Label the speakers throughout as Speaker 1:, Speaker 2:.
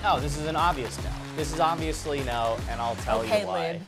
Speaker 1: No, this is an obvious no. This is obviously no, and I'll tell you why.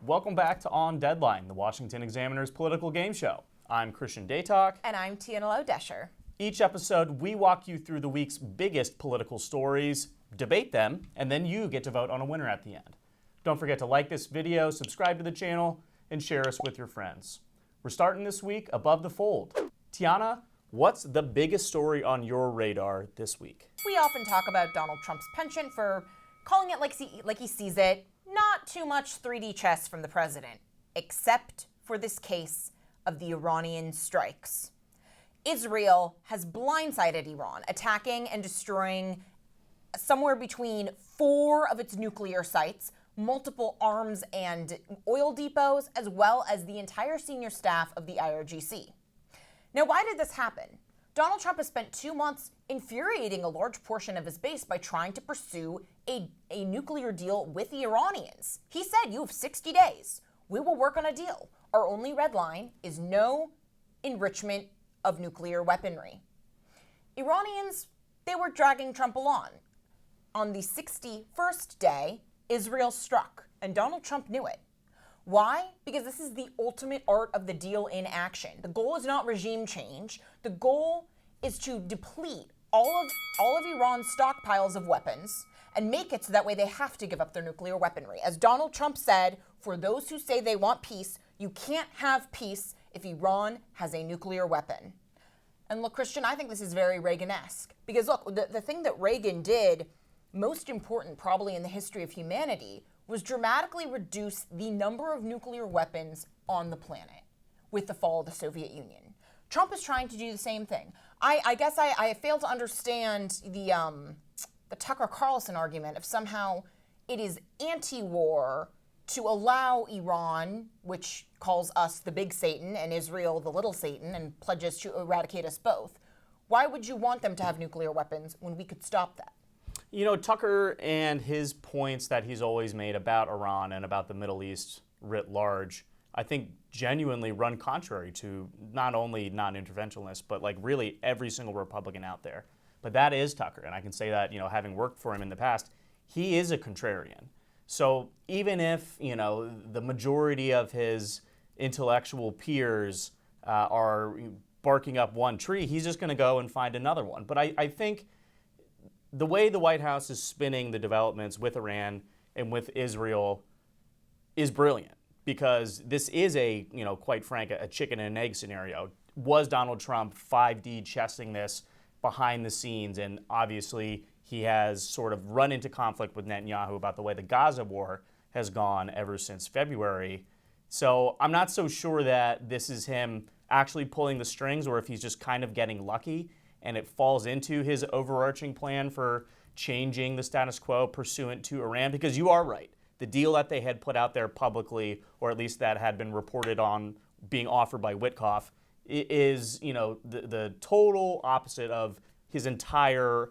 Speaker 1: Welcome back to On Deadline, the Washington Examiner's political game show. I'm Christian Daytalk.
Speaker 2: And I'm Tianelo Desher.
Speaker 1: Each episode, we walk you through the week's biggest political stories, debate them, and then you get to vote on a winner at the end. Don't forget to like this video, subscribe to the channel, and share us with your friends. We're starting this week above the fold. Tiana, what's the biggest story on your radar this week?
Speaker 2: We often talk about Donald Trump's penchant for calling it like he sees it. Not too much 3D chess from the president, except for this case of the Iranian strikes. Israel has blindsided Iran, attacking and destroying somewhere between 4 of its nuclear sites, multiple arms and oil depots, as well as the entire senior staff of the IRGC. Now, why did this happen? Donald Trump has spent 2 months infuriating a large portion of his base by trying to pursue a nuclear deal with the Iranians. He said, you have 60 days. We will work on a deal. Our only red line is no enrichment of nuclear weaponry. Iranians, they were dragging Trump along. On the 61st day, Israel struck, and Donald Trump knew it. Why? Because this is the ultimate art of the deal in action. The goal is not regime change. The goal is to deplete all of Iran's stockpiles of weapons and make it so that way they have to give up their nuclear weaponry. As Donald Trump said, for those who say they want peace, you can't have peace if Iran has a nuclear weapon. And look, Christian, I think this is very Reagan-esque. Because look, the thing that Reagan did, most important probably in the history of humanity, was dramatically reduce the number of nuclear weapons on the planet with the fall of the Soviet Union. Trump is trying to do the same thing. I guess I fail to understand the Tucker Carlson argument of somehow it is anti-war to allow Iran, which calls us the big Satan and Israel the little Satan and pledges to eradicate us both. Why would you want them to have nuclear weapons when we could stop that?
Speaker 1: You know, Tucker and his points that he's always made about Iran and about the Middle East writ large, I think genuinely run contrary to not only non-interventionalists, but like really every single Republican out there. But that is Tucker, and I can say that, you know, having worked for him in the past, he is a contrarian. So even if, you know, the majority of his intellectual peers are barking up one tree, he's just going to go and find another one. But I think the way the White House is spinning the developments with Iran and with Israel is brilliant, because this is a, you know, quite frank, a chicken and an egg scenario. Was Donald Trump 5D chessing this behind the scenes? And obviously he has sort of run into conflict with Netanyahu about the way the Gaza war has gone ever since February. So I'm not so sure that this is him actually pulling the strings, or if he's just kind of getting lucky and it falls into his overarching plan for changing the status quo pursuant to Iran. Because you are right. The deal that they had put out there publicly, or at least that had been reported on being offered by Witkoff, is, you know, the total opposite of his entire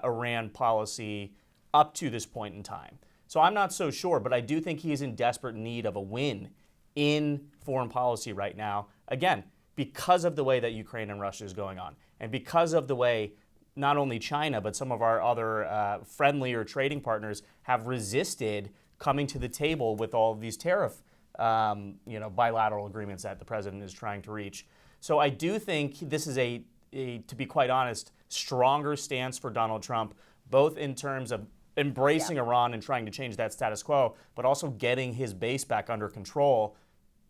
Speaker 1: Iran policy up to this point in time. So I'm not so sure, but I do think he's in desperate need of a win in foreign policy right now. Again, because of the way that Ukraine and Russia is going on, and because of the way not only China, but some of our other friendlier trading partners have resisted coming to the table with all of these tariff bilateral agreements that the president is trying to reach. So I do think this is a, to be quite honest, stronger stance for Donald Trump, both in terms of embracing Iran and trying to change that status quo, but also getting his base back under control.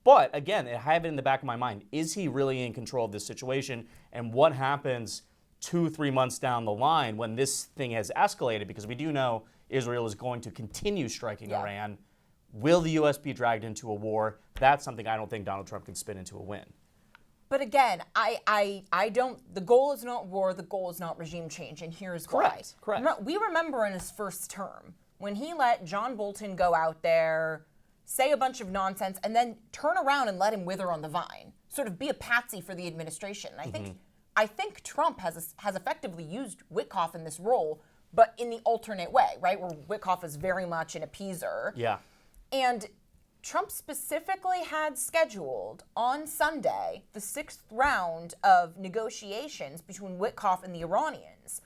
Speaker 1: But again, I have it in the back of my mind, is he really in control of this situation? And what happens 2-3 months down the line when this thing has escalated? Because we do know Israel is going to continue striking Iran. Will the U.S. be dragged into a war? That's something I don't think Donald Trump can spin into a win.
Speaker 2: But again, I don't, the goal is not war, the goal is not regime change, and here's why. Correct. We remember in his first term, when he let John Bolton go out there, say a bunch of nonsense, and then turn around and let him wither on the vine, sort of be a patsy for the administration. I think Trump has effectively used Witkoff in this role, but in the alternate way, right, where Witkoff is very much an appeaser.
Speaker 1: Yeah.
Speaker 2: And Trump specifically had scheduled on Sunday the 6th round of negotiations between Witkoff and the Iranians.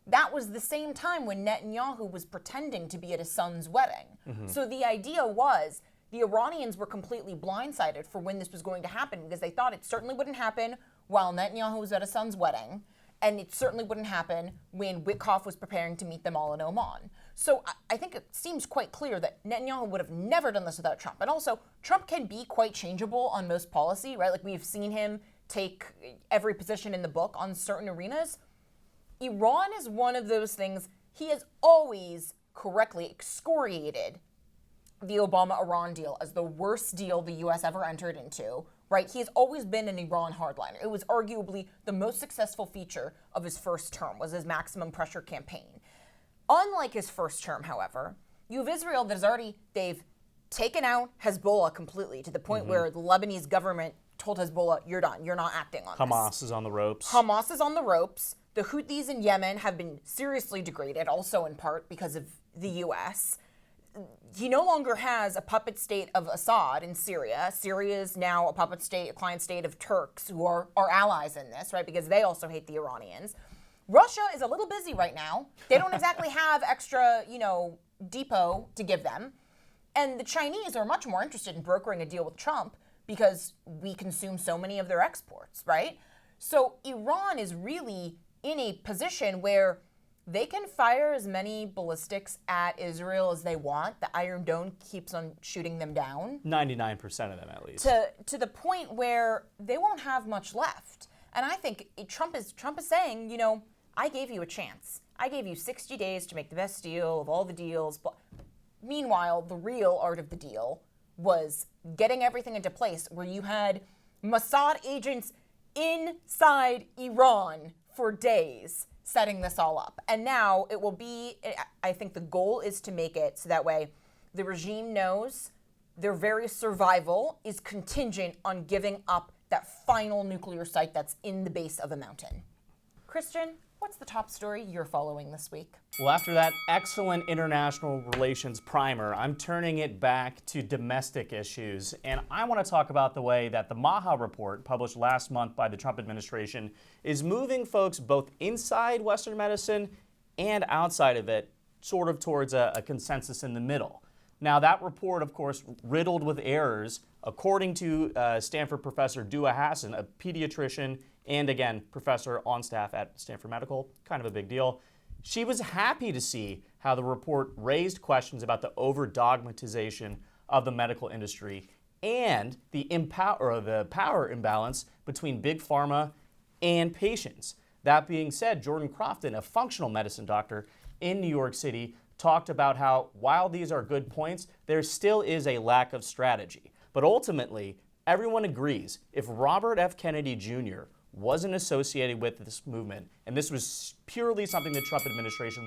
Speaker 2: That was the same time when Netanyahu was pretending to be at his son's wedding. So the idea was the Iranians were completely blindsided for when this was going to happen because they thought it certainly wouldn't happen while Netanyahu was at his son's wedding, and it certainly wouldn't happen when Witkoff was preparing to meet them all in Oman. So I think it seems quite clear that Netanyahu would have never done this without Trump. And also, Trump can be quite changeable on most policy, right? Like we've seen him take every position in the book on certain arenas. Iran is one of those things. He has always correctly excoriated the Obama-Iran deal as the worst deal the U.S. ever entered into, right? He has always been an Iran hardliner. It was arguably the most successful feature of his first term, was his maximum pressure campaign. Unlike his first term, however, you have Israel that has they've taken out Hezbollah completely to the point where the Lebanese government told Hezbollah, you're done, you're not acting on this.
Speaker 1: Hamas is on the ropes.
Speaker 2: Hamas is on the ropes. The Houthis in Yemen have been seriously degraded, also in part because of the U.S. He no longer has a puppet state of Assad in Syria. Syria is now a puppet state, a client state of Turks who are allies in this, right? Because they also hate the Iranians. Russia is a little busy right now. They don't exactly have extra, depot to give them. And the Chinese are much more interested in brokering a deal with Trump because we consume so many of their exports, right? So Iran is really in a position where they can fire as many ballistics at Israel as they want. The Iron Dome keeps on shooting them down.
Speaker 1: 99% of them, at least.
Speaker 2: To the point where they won't have much left. And I think Trump is saying, I gave you a chance. I gave you 60 days to make the best deal of all the deals. But meanwhile, the real art of the deal was getting everything into place where you had Mossad agents inside Iran for days setting this all up. And now it will be, I think the goal is to make it so that way the regime knows their very survival is contingent on giving up that final nuclear site that's in the base of a mountain. Christian, what's the top story you're following this week?
Speaker 1: Well, after that excellent international relations primer, I'm turning it back to domestic issues. And I want to talk about the way that the MAHA report, published last month by the Trump administration, is moving folks both inside Western medicine and outside of it, sort of towards a consensus in the middle. Now, that report, of course, riddled with errors, according to Stanford professor Dua Hassan, a pediatrician and, again, professor on staff at Stanford Medical, kind of a big deal. She was happy to see how the report raised questions about the over-dogmatization of the medical industry and the power imbalance between big pharma and patients. That being said, Jordan Crofton, a functional medicine doctor in New York City, talked about how, while these are good points, there still is a lack of strategy. But ultimately, everyone agrees if Robert F. Kennedy Jr. wasn't associated with this movement, and this was purely something the Trump administration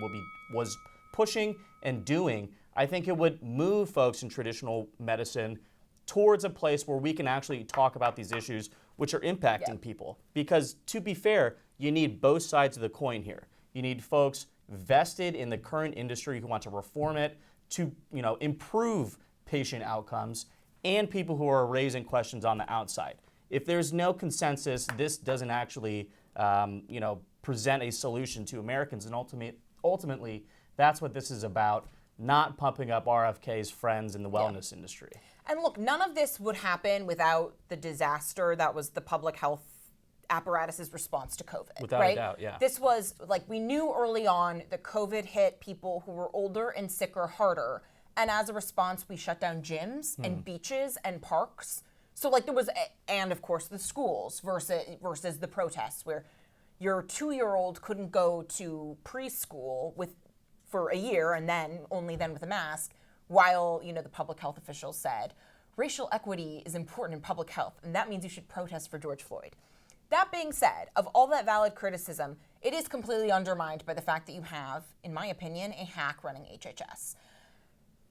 Speaker 1: was pushing and doing, I think it would move folks in traditional medicine towards a place where we can actually talk about these issues which are impacting people. Because to be fair, you need both sides of the coin here. You need folks vested in the current industry who want to reform it to, improve patient outcomes, and people who are raising questions on the outside. If there's no consensus, this doesn't actually, present a solution to Americans. And ultimately, that's what this is about, not pumping up RFK's friends in the wellness industry.
Speaker 2: And look, none of this would happen without the disaster that was the public health apparatus's response to COVID.
Speaker 1: Without a doubt, yeah.
Speaker 2: This was, we knew early on that COVID hit people who were older and sicker harder. And as a response, we shut down gyms and beaches and parks. So there was, and of course the schools versus the protests where your 2-year-old couldn't go to preschool for a year and only then with a mask, while the public health officials said racial equity is important in public health, and that means you should protest for George Floyd. That being said, of all that valid criticism, it is completely undermined by the fact that you have, in my opinion, a hack running HHS.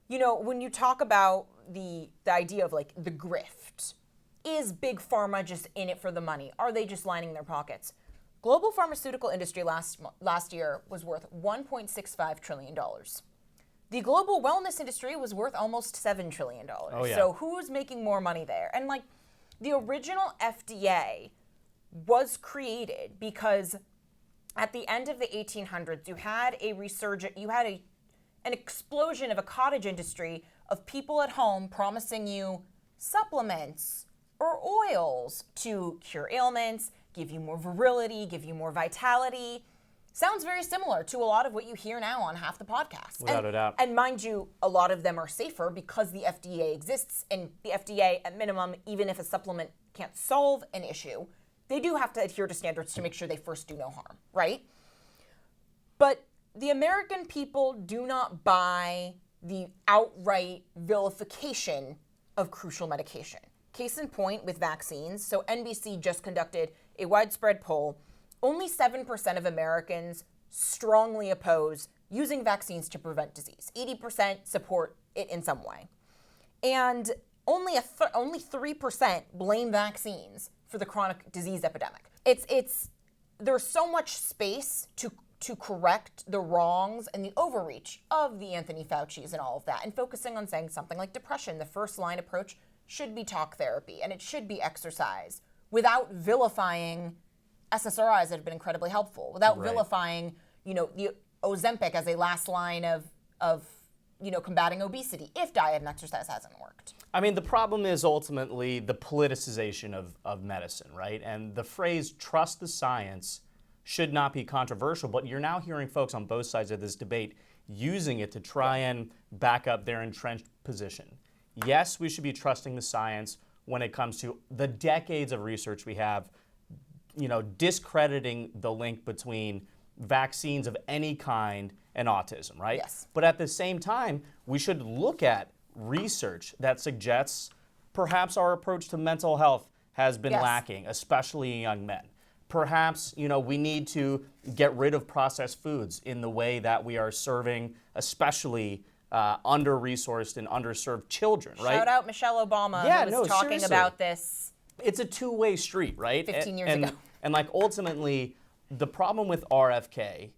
Speaker 2: When you talk about the idea of the grift, is big pharma just in it for the money? Are they just lining their pockets? Global pharmaceutical industry last year was worth $1.65 trillion. the global wellness industry was worth almost $7 trillion.
Speaker 1: Oh, yeah.
Speaker 2: So who's making more money there? And like the original FDA was created because at the end of the 1800s, you had an explosion of a cottage industry of people at home promising you supplements or oils to cure ailments, give you more virility, give you more vitality. Sounds very similar to a lot of what you hear now on half the podcasts.
Speaker 1: Without a doubt.
Speaker 2: And mind you, a lot of them are safer because the FDA exists, and the FDA, at minimum, even if a supplement can't solve an issue, they do have to adhere to standards to make sure they first do no harm, right? But the American people do not buy the outright vilification of crucial medication. Case in point with vaccines. So NBC just conducted a widespread poll. Only 7% of Americans strongly oppose using vaccines to prevent disease. 80% support it in some way. And only 3% blame vaccines for the chronic disease epidemic. There's so much space to correct the wrongs and the overreach of the Anthony Fauci's and all of that, and focusing on saying something like depression, the first line approach should be talk therapy, and it should be exercise, without vilifying SSRIs that have been incredibly helpful, without vilifying, the Ozempic as a last line of combating obesity if diet and exercise hasn't worked.
Speaker 1: I mean, the problem is ultimately the politicization of medicine, right? And the phrase trust the science should not be controversial, but you're now hearing folks on both sides of this debate using it to try and back up their entrenched position. Yes, we should be trusting the science when it comes to the decades of research we have, discrediting the link between vaccines of any kind and autism, right?
Speaker 2: Yes.
Speaker 1: But at the same time, we should look at research that suggests perhaps our approach to mental health has been lacking, especially in young men. Perhaps, we need to get rid of processed foods in the way that we are serving, especially under-resourced and underserved children, right?
Speaker 2: Shout out Michelle Obama, who was talking
Speaker 1: seriously.
Speaker 2: about this.
Speaker 1: It's a two-way street, right?
Speaker 2: 15 years ago.
Speaker 1: And ultimately, the problem with RFK,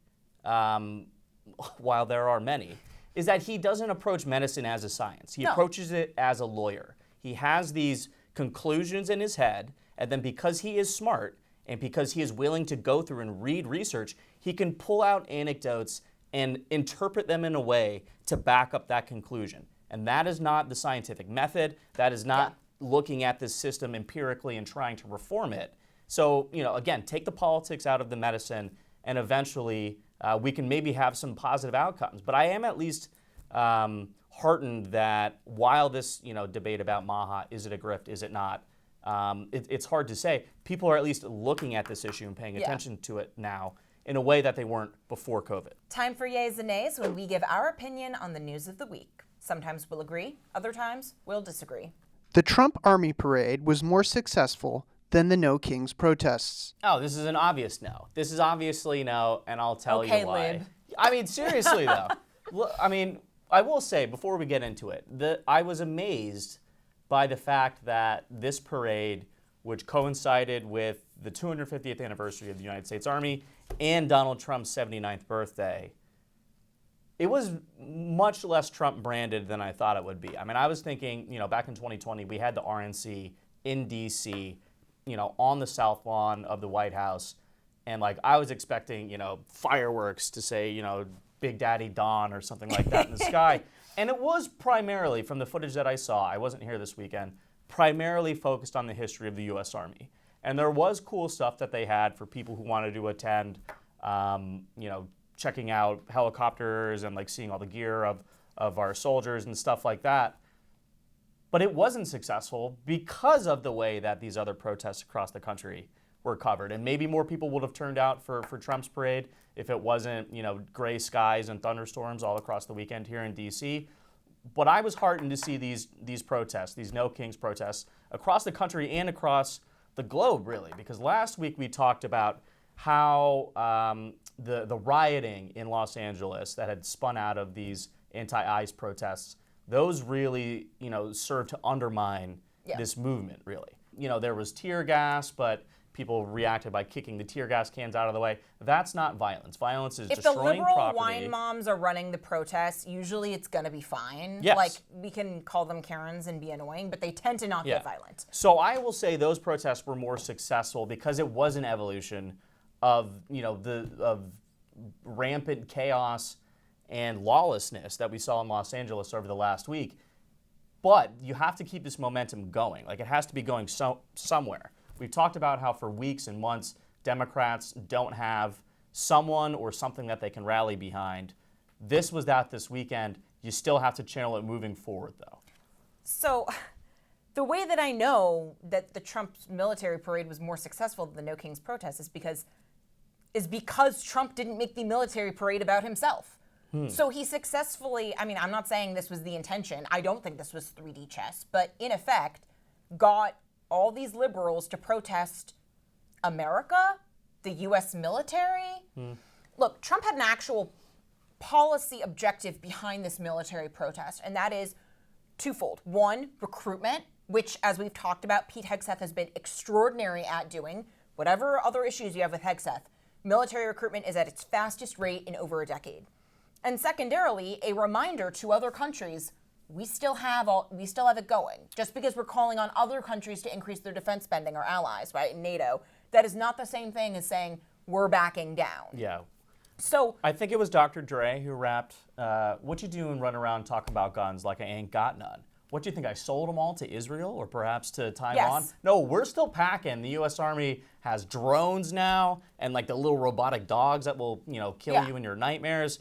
Speaker 1: while there are many, is that he doesn't approach medicine as a science. He approaches it as a lawyer. He has these conclusions in his head, and then because he is smart and because he is willing to go through and read research, he can pull out anecdotes and interpret them in a way to back up that conclusion. And that is not the scientific method. That is not looking at this system empirically and trying to reform it. So, again, take the politics out of the medicine, and eventually we can maybe have some positive outcomes. But I am at least heartened that while this, debate about MAHA, is it a grift, is it not, it's hard to say. People are at least looking at this issue and paying attention to it now in a way that they weren't before COVID.
Speaker 2: Time for yays and nays, when we give our opinion on the news of the week. Sometimes we'll agree, other times we'll disagree.
Speaker 3: The Trump Army Parade was more successful than the No Kings protests.
Speaker 1: Oh, this is an obvious no. This is obviously no, and I'll tell you why.
Speaker 2: Lib.
Speaker 1: I mean, seriously though. I will say before we get into it, I was amazed by the fact that this parade, which coincided with the 250th anniversary of the United States Army and Donald Trump's 79th birthday, it was much less Trump branded than I thought it would be. I mean, I was thinking, back in 2020, we had the RNC in DC, on the South Lawn of the White House. And I was expecting, fireworks to say, Big Daddy Don or something like that in the sky. And it was primarily, from the footage that I saw, I wasn't here this weekend, primarily focused on the history of the U.S. Army. And there was cool stuff that they had for people who wanted to attend, checking out helicopters and seeing all the gear of our soldiers and stuff like that. But it wasn't successful because of the way that these other protests across the country were covered. And maybe more people would have turned out for Trump's parade if it wasn't, gray skies and thunderstorms all across the weekend here in D.C. But I was heartened to see these protests, these No Kings protests, across the country and across the globe, really. Because last week we talked about how the rioting in Los Angeles that had spun out of these anti-ICE protests, those really, served to undermine this movement, really. There was tear gas, but people reacted by kicking the tear gas cans out of the way. That's not violence. Violence is
Speaker 2: If the
Speaker 1: destroying
Speaker 2: liberal
Speaker 1: property.
Speaker 2: wine moms are running the protests, usually it's going to be fine.
Speaker 1: Yes.
Speaker 2: Like, we can call them Karens and be annoying, but they tend to not get violent.
Speaker 1: So I will say those protests were more successful because it was an evolution of, of rampant chaos and lawlessness that we saw in Los Angeles over the last week. But you have to keep this momentum going. Like, it has to be going somewhere. We've talked about how for weeks and months, Democrats don't have someone or something that they can rally behind. This was that this weekend. You still have to channel it moving forward, though.
Speaker 2: So the way that I know that the Trump military parade was more successful than the No Kings protest is because Trump didn't make the military parade about himself. So he successfully, I mean, I'm not saying this was the intention. I don't think this was 3D chess, but in effect, got all these liberals to protest America, the U.S. military. Look, Trump had an actual policy objective behind this military protest, and that is twofold. One, recruitment, which, as we've talked about, Pete Hegseth has been extraordinary at doing. Whatever other issues you have with Hegseth, military recruitment is at its fastest rate in over a decade. And secondarily, a reminder to other countries, we still have it going. Just because we're calling on other countries to increase their defense spending, our allies, right, in NATO, that is not the same thing as saying we're backing down.
Speaker 1: Yeah.
Speaker 2: So
Speaker 1: I think it was Dr. Dre who rapped, what you do and run around talking about guns like I ain't got none. What do you think, I sold them all to Israel or perhaps to Taiwan?
Speaker 2: Yes.
Speaker 1: No, we're still packing. The U.S. Army has drones now and like the little robotic dogs that will, kill you in your nightmares.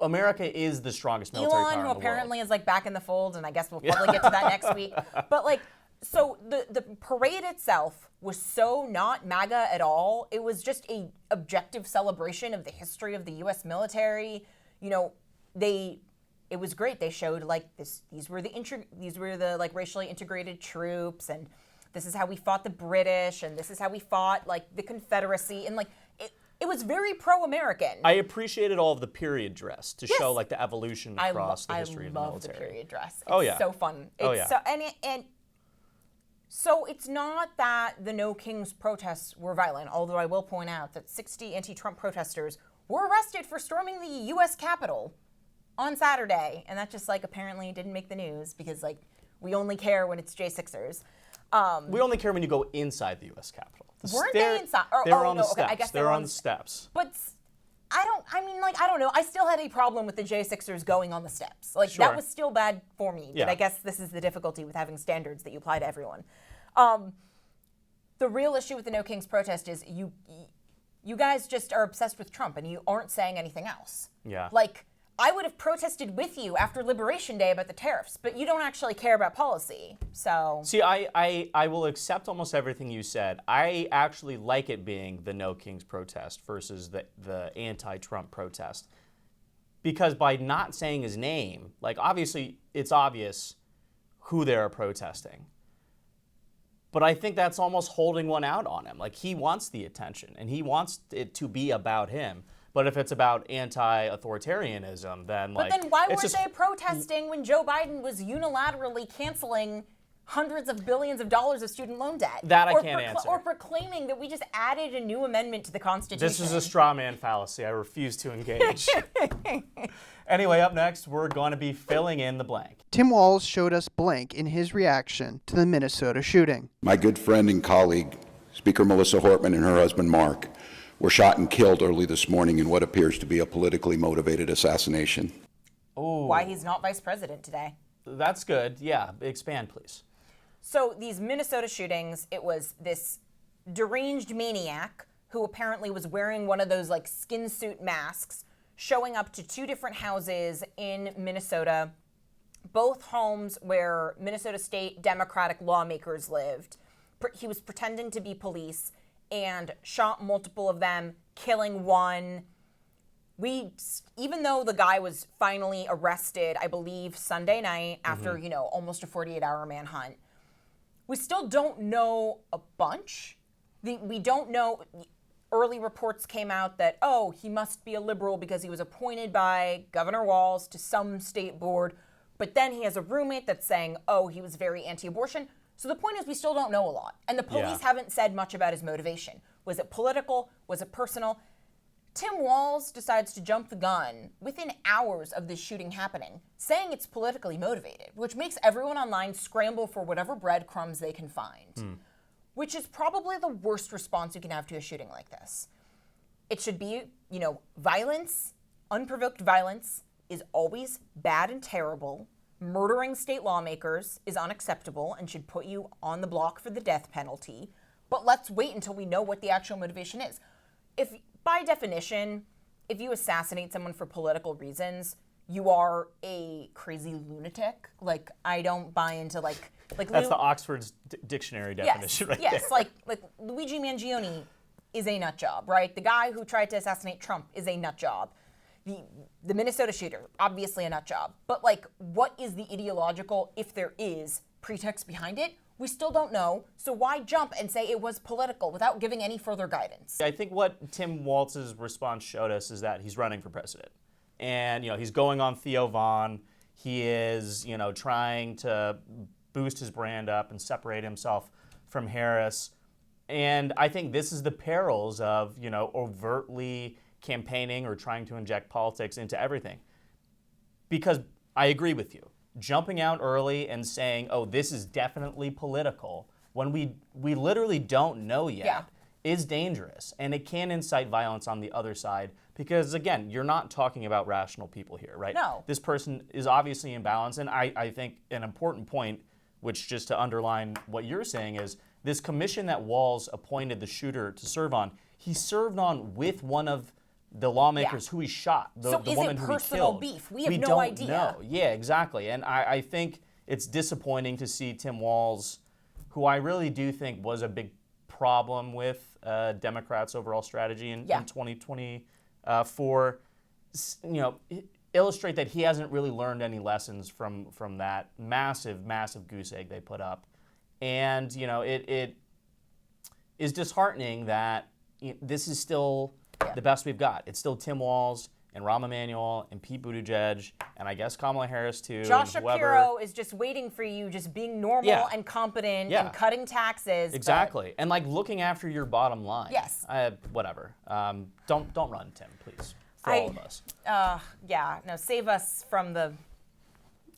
Speaker 1: America is the strongest military power
Speaker 2: Elon,
Speaker 1: in
Speaker 2: who
Speaker 1: the world.
Speaker 2: apparently is like back in the fold, and I guess we'll probably get to that next week. But like, so the parade itself was so not MAGA at all. It was just a objective celebration of the history of the U.S. military. It was great. They showed like this. These were the like racially integrated troops, and this is how we fought the British, and this is how we fought like the Confederacy, and like it was very pro-American.
Speaker 1: I appreciated all of the period dress to show like the evolution across the history of the military.
Speaker 2: I love the period dress.
Speaker 1: It's
Speaker 2: It's so fun. So it's not that the No Kings protests were violent, although I will point out that 60 anti-Trump protesters were arrested for storming the U.S. Capitol on Saturday, and that just like apparently didn't make the news because like we only care when it's J6ers.
Speaker 1: We only care when you go inside the U.S. Capitol.
Speaker 2: Weren't they inside?
Speaker 1: They were on the
Speaker 2: no,
Speaker 1: steps.
Speaker 2: okay, I guess
Speaker 1: they were on the steps.
Speaker 2: But I don't know. I still had a problem with the J6ers going on the steps. Like,
Speaker 1: Sure.
Speaker 2: that was still bad for me.
Speaker 1: Yeah.
Speaker 2: But I guess this is the difficulty with having standards that you apply to everyone. The real issue with the No Kings protest is you guys just are obsessed with Trump and you aren't saying anything else.
Speaker 1: Yeah.
Speaker 2: Like, I would have protested with you after Liberation Day about the tariffs, but you don't actually care about policy. So
Speaker 1: See, I will accept almost everything you said. I actually like it being the No Kings protest versus the anti-Trump protest. Because by not saying his name, like obviously it's obvious who they're protesting. But I think that's almost holding one out on him. Like he wants the attention and he wants it to be about him. But if it's about anti-authoritarianism, then
Speaker 2: But then why weren't they protesting when Joe Biden was unilaterally canceling hundreds of billions of dollars of student loan debt?
Speaker 1: That I can't answer.
Speaker 2: Or proclaiming that we just added a new amendment to the Constitution.
Speaker 1: This is a straw man fallacy. I refuse to engage. Anyway, up next, we're going to be filling in the blank.
Speaker 3: Tim Walz showed us blank in his reaction to the Minnesota shooting.
Speaker 4: My good friend and colleague, Speaker Melissa Hortman, and her husband Mark were shot and killed early this morning in what appears to be a politically motivated assassination.
Speaker 1: Ooh,
Speaker 2: Why he's not vice president today.
Speaker 1: that's good. Yeah, expand, please.
Speaker 2: So these Minnesota shootings, it was this deranged maniac who apparently was wearing one of those like skin suit masks, showing up to two different houses in Minnesota, both homes where Minnesota State Democratic lawmakers lived. He was pretending to be police and shot multiple of them, killing one. Even though the guy was finally arrested, I believe Sunday night after, almost a 48-hour manhunt, we still don't know a bunch. We don't know. Early reports came out that, he must be a liberal because he was appointed by Governor Walz to some state board. But then he has a roommate that's saying, he was very anti-abortion. So the point is we still don't know a lot. And the police haven't said much about his motivation. Was it political? Was it personal? Tim Walz decides to jump the gun within hours of this shooting happening, saying it's politically motivated, which makes everyone online scramble for whatever breadcrumbs they can find, which is probably the worst response you can have to a shooting like this. It should be, violence, unprovoked violence is always bad and terrible. Murdering state lawmakers is unacceptable and should put you on the block for the death penalty. But let's wait until we know what the actual motivation is. If, by definition, if you assassinate someone for political reasons, you are a crazy lunatic. Like, I don't buy into
Speaker 1: That's the Oxford's dictionary definition, right there.
Speaker 2: Yes, like Luigi Mangione is a nut job, right? The guy who tried to assassinate Trump is a nut job. The Minnesota shooter, obviously a nut job. But what is the ideological, if there is, pretext behind it? We still don't know. So why jump and say it was political without giving any further guidance?
Speaker 1: I think what Tim Walz's response showed us is that he's running for president. And, he's going on Theo Vaughn. He is, trying to boost his brand up and separate himself from Harris. And I think this is the perils of, overtly campaigning or trying to inject politics into everything. Because I agree with you. Jumping out early and saying, oh, this is definitely political, when we literally don't know yet, is dangerous. And it can incite violence on the other side. Because, again, you're not talking about rational people here, right?
Speaker 2: No.
Speaker 1: This person is obviously imbalanced. And I think an important point, which just to underline what you're saying, is this commission that Walz appointed the shooter to serve on, he served on with one of the lawmakers who he shot, the woman who he killed. So is it
Speaker 2: personal beef? We have no idea.
Speaker 1: Know. Yeah, exactly. And I think it's disappointing to see Tim Walz, who I really do think was a big problem with Democrats' overall strategy in 2024, illustrate that he hasn't really learned any lessons from that massive, massive goose egg they put up. And, it is disheartening that this is still the best we've got. It's still Tim Walz and Rahm Emanuel and Pete Buttigieg and I guess Kamala Harris too.
Speaker 2: Josh
Speaker 1: and whoever.
Speaker 2: Shapiro is just waiting for you, just being normal and competent and cutting taxes.
Speaker 1: Exactly. And looking after your bottom line.
Speaker 2: Yes.
Speaker 1: Whatever. Don't run, Tim, please. For all of us.
Speaker 2: Save us from the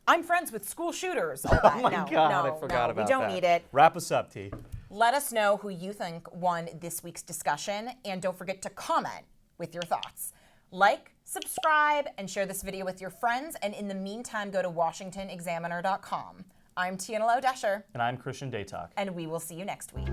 Speaker 2: I'm friends with school shooters. All that.
Speaker 1: Oh my God, I forgot about that.
Speaker 2: We don't need it.
Speaker 1: Wrap us up, T.
Speaker 2: Let us know who you think won this week's discussion, and don't forget to comment with your thoughts. Like, subscribe, and share this video with your friends, and in the meantime, go to washingtonexaminer.com. I'm Tiana Lowe Desher.
Speaker 1: And I'm Christian Daytalk.
Speaker 2: And we will see you next week.